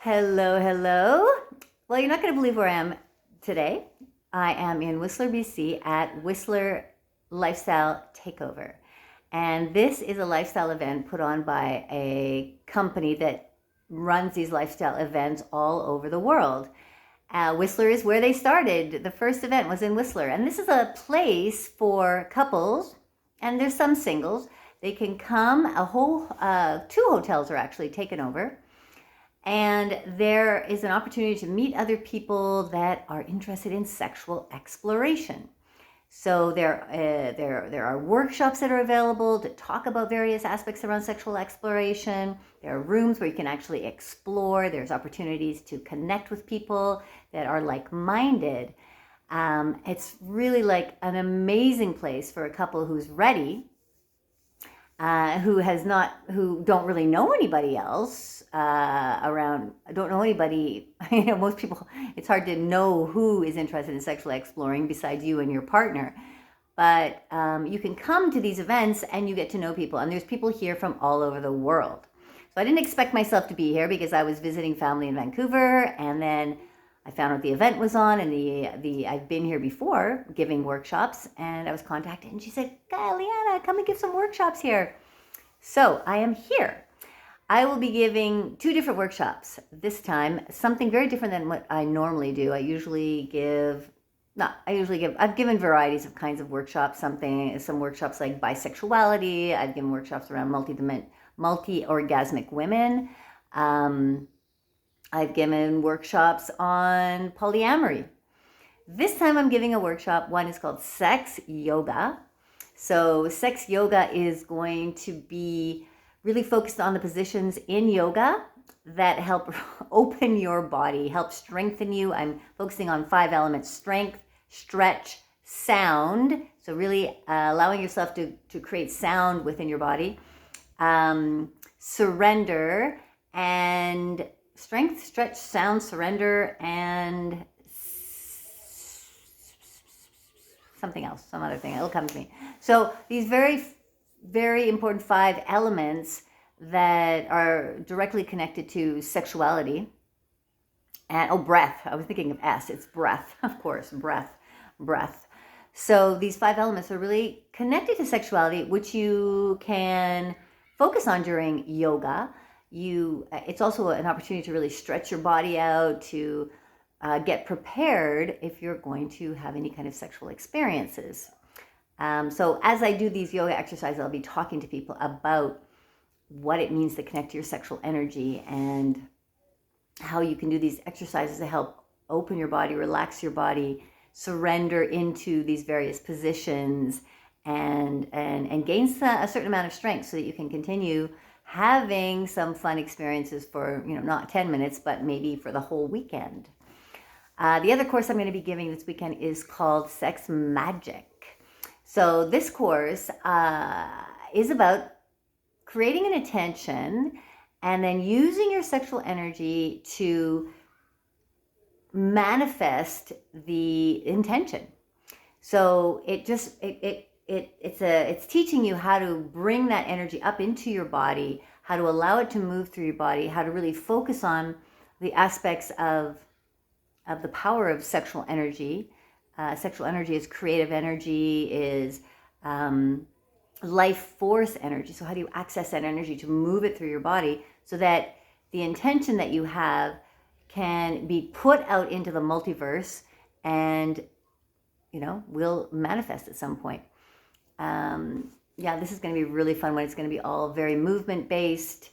Hello, hello. Well, you're not going to believe where I am today. I am in Whistler, BC at Whistler Lifestyle Takeover. And this is a lifestyle event put on by a company that runs these lifestyle events all over the world. Whistler is where they started. The first event was in Whistler. And this is a place for couples, and there's some singles. They can come, two hotels are actually taken over. And there is an opportunity to meet other people that are interested in sexual exploration. So there are workshops that are available to talk about various aspects around sexual exploration. There are rooms where you can actually explore. There's opportunities to connect with people that are like-minded. It's really like an amazing place for a couple who's ready, who don't really know anybody else around, don't know anybody. Most people, it's hard to know who is interested in sexually exploring besides you and your partner. But you can come to these events and you get to know people. And there's people here from all over the world. So I didn't expect myself to be here because I was visiting family in Vancouver, and then I found out the event was on, and I've been here before giving workshops, and I was contacted, and she said, Liana, come and give some workshops here. So I am here. I will be giving two different workshops this time, something very different than what I normally do. I've given varieties of kinds of workshops, some workshops like bisexuality. I've given workshops around multi-orgasmic women. I've given workshops on polyamory. This time I'm giving a workshop. One is called Sex Yoga. So sex yoga is going to be really focused on the positions in yoga that help open your body, help strengthen you. I'm focusing on 5 elements: strength, stretch, sound. So really allowing yourself to create sound within your body. Surrender, and strength, stretch, sound, surrender, and something else, some other thing. It'll come to me. So these very, very important 5 elements that are directly connected to sexuality. And breath. I was thinking of S. It's breath, of course. Breath. So these 5 elements are really connected to sexuality, which you can focus on during yoga. It's also an opportunity to really stretch your body out, to get prepared if you're going to have any kind of sexual experiences. So as I do these yoga exercises, I'll be talking to people about what it means to connect to your sexual energy and how you can do these exercises to help open your body, relax your body, surrender into these various positions, and gain a certain amount of strength so that you can continue having some fun experiences for, not 10 minutes, but maybe for the whole weekend. The other course I'm going to be giving this weekend is called Sex Magic. So this course is about creating an intention and then using your sexual energy to manifest the intention. So it's teaching you how to bring that energy up into your body, how to allow it to move through your body, how to really focus on the aspects of the power of sexual energy. Sexual energy is creative energy, is life force energy. So how do you access that energy to move it through your body so that the intention that you have can be put out into the multiverse and, will manifest at some point. This is going to be a really fun one. It's going to be all very movement-based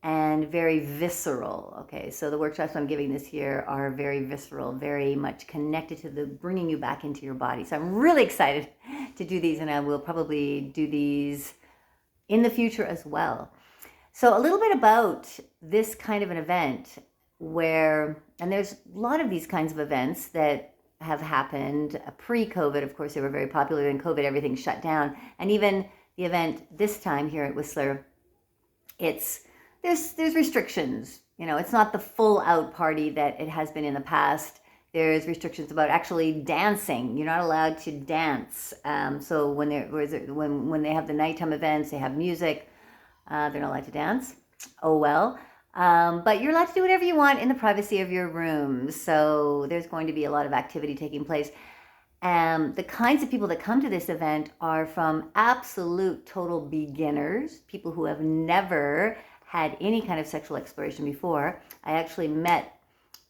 and very visceral. Okay, so the workshops I'm giving this year are very visceral, very much connected to the bringing you back into your body. So I'm really excited to do these, and I will probably do these in the future as well. So a little bit about this kind of an event and there's a lot of these kinds of events that have happened pre-COVID. Of course, they were very popular. In COVID, everything shut down. And even the event this time here at Whistler, there's restrictions. It's not the full out party that it has been in the past. There's restrictions about actually dancing. You're not allowed to dance. So when they have the nighttime events, they have music. They're not allowed to dance. Oh well. But you're allowed to do whatever you want in the privacy of your room. So there's going to be a lot of activity taking place. The kinds of people that come to this event are from absolute total beginners, people who have never had any kind of sexual exploration before. I actually met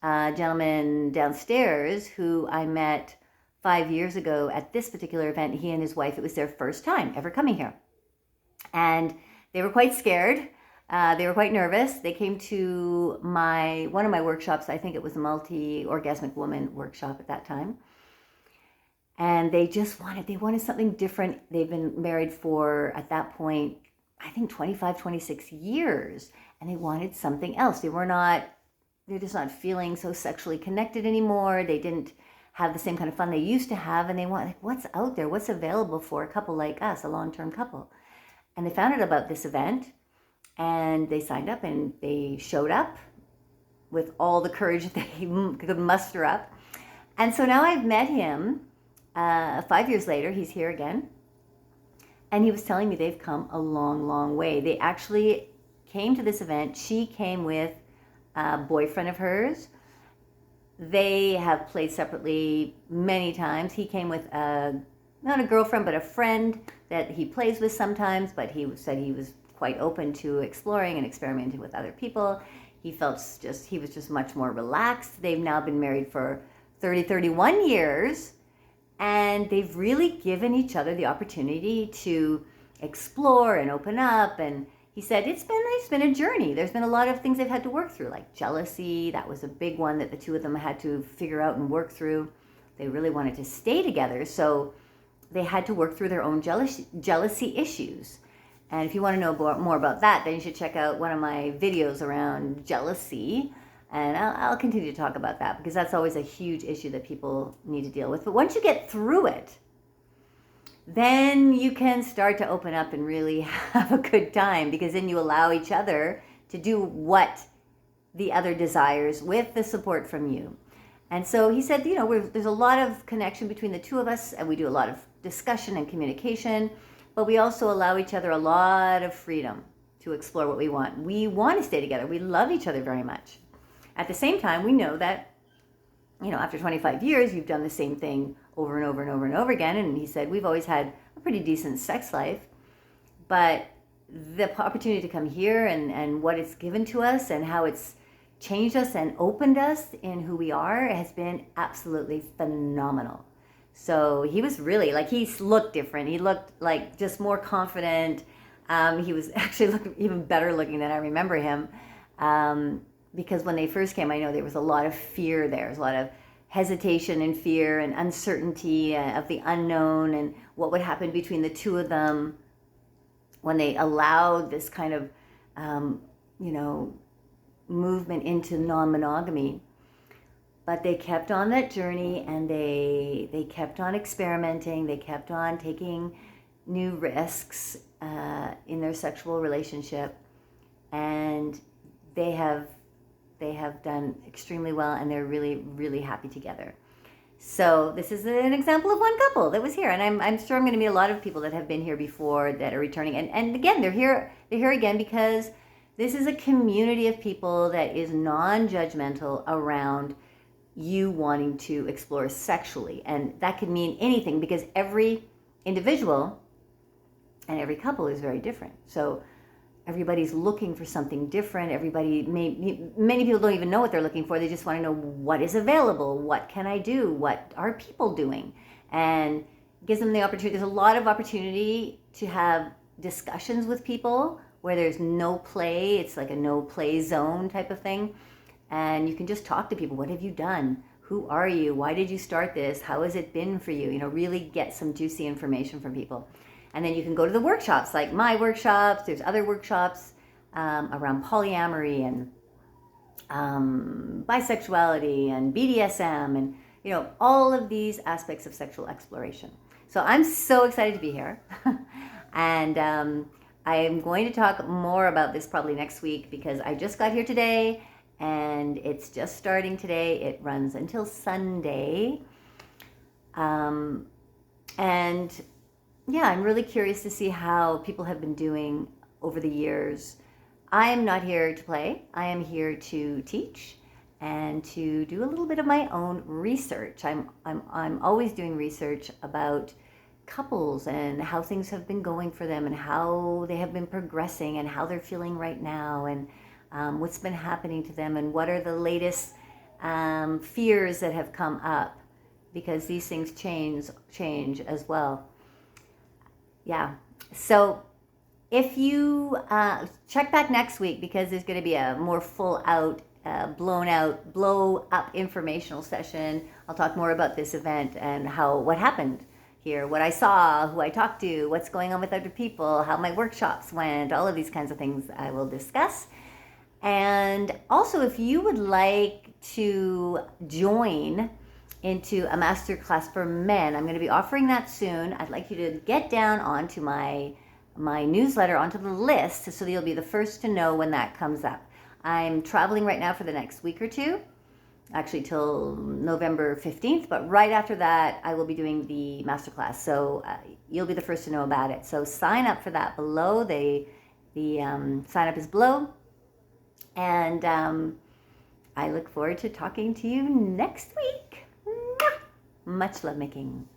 a gentleman downstairs who I met 5 years ago at this particular event. He and his wife, it was their first time ever coming here. And they were quite scared. They were quite nervous. They came to one of my workshops. I think it was a multi-orgasmic woman workshop at that time. And they wanted something different. They've been married for, at that point, I think 25, 26 years. And they wanted something else. They're just not feeling so sexually connected anymore. They didn't have the same kind of fun they used to have. And they want, like, what's out there? What's available for a couple like us, a long-term couple? And they found out about this event. And they signed up and they showed up with all the courage that they could muster up. And so now I've met him 5 years later. He's here again. And he was telling me they've come a long, long way. They actually came to this event. She came with a boyfriend of hers. They have played separately many times. He came with not a girlfriend, but a friend that he plays with sometimes, but he said he was quite open to exploring and experimenting with other people. He was just much more relaxed. They've now been married for 31 years, and they've really given each other the opportunity to explore and open up. And he said it's been a journey. There's been a lot of things they've had to work through, like jealousy. That was a big one that the two of them had to figure out and work through. They really wanted to stay together, so they had to work through their own jealousy issues. And if you want to know more about that, then you should check out one of my videos around jealousy. And I'll continue to talk about that because that's always a huge issue that people need to deal with. But once you get through it, then you can start to open up and really have a good time, because then you allow each other to do what the other desires with the support from you. And so he said, there's a lot of connection between the two of us, and we do a lot of discussion and communication, but we also allow each other a lot of freedom to explore what we want. We want to stay together. We love each other very much. At the same time, we know that, after 25 years, you've done the same thing over and over and over and over again. And he said, we've always had a pretty decent sex life, but the opportunity to come here and what it's given to us and how it's changed us and opened us in who we are has been absolutely phenomenal. So he was really, he looked different. He looked like just more confident. He was actually even better looking than I remember him. Because when they first came, I know there was a lot of fear there. There was a lot of hesitation and fear and uncertainty of the unknown and what would happen between the two of them when they allowed this kind of, movement into non-monogamy. But they kept on that journey, and they kept on experimenting. They kept on taking new risks in their sexual relationship, and they have done extremely well, and they're really, really happy together. So this is an example of one couple that was here, and I'm sure I'm going to meet a lot of people that have been here before that are returning, and again, they're here again because this is a community of people that is non-judgmental around you wanting to explore sexually. And that could mean anything, because every individual and every couple is very different. So everybody's looking for something different. Many people don't even know what they're looking for. They just want to know what is available. What can I do? What are people doing? And it gives them the opportunity. There's a lot of opportunity to have discussions with people where there's no play. It's like a no play zone type of thing. And you can just talk to people. What have you done? Who are you? Why did you start this? How has it been for you? Really get some juicy information from people. And then you can go to the workshops, like my workshops. There's other workshops around polyamory and bisexuality and BDSM and, all of these aspects of sexual exploration. So I'm so excited to be here. And I am going to talk more about this probably next week, because I just got here today. And it's just starting today. It runs until Sunday. And yeah, I'm really curious to see how people have been doing over the years. I am not here to play. I am here to teach and to do a little bit of my own research. I'm always doing research about couples and how things have been going for them and how they have been progressing and how they're feeling right now and what's been happening to them and what are the latest fears that have come up, because these things change as well. Yeah. So if you check back next week, because there's going to be a more full out, blow up informational session. I'll talk more about this event and what happened here, what I saw, who I talked to, what's going on with other people, how my workshops went, all of these kinds of things I will discuss. And also, if you would like to join into a masterclass for men, I'm going to be offering that soon. I'd like you to get down onto my newsletter, onto the list, so that you'll be the first to know when that comes up. I'm traveling right now for the next week or two, actually till November 15th, but right after that I will be doing the masterclass, so you'll be the first to know about it. So sign up for that below. The sign up is below, and I look forward to talking to you next week. Much love making.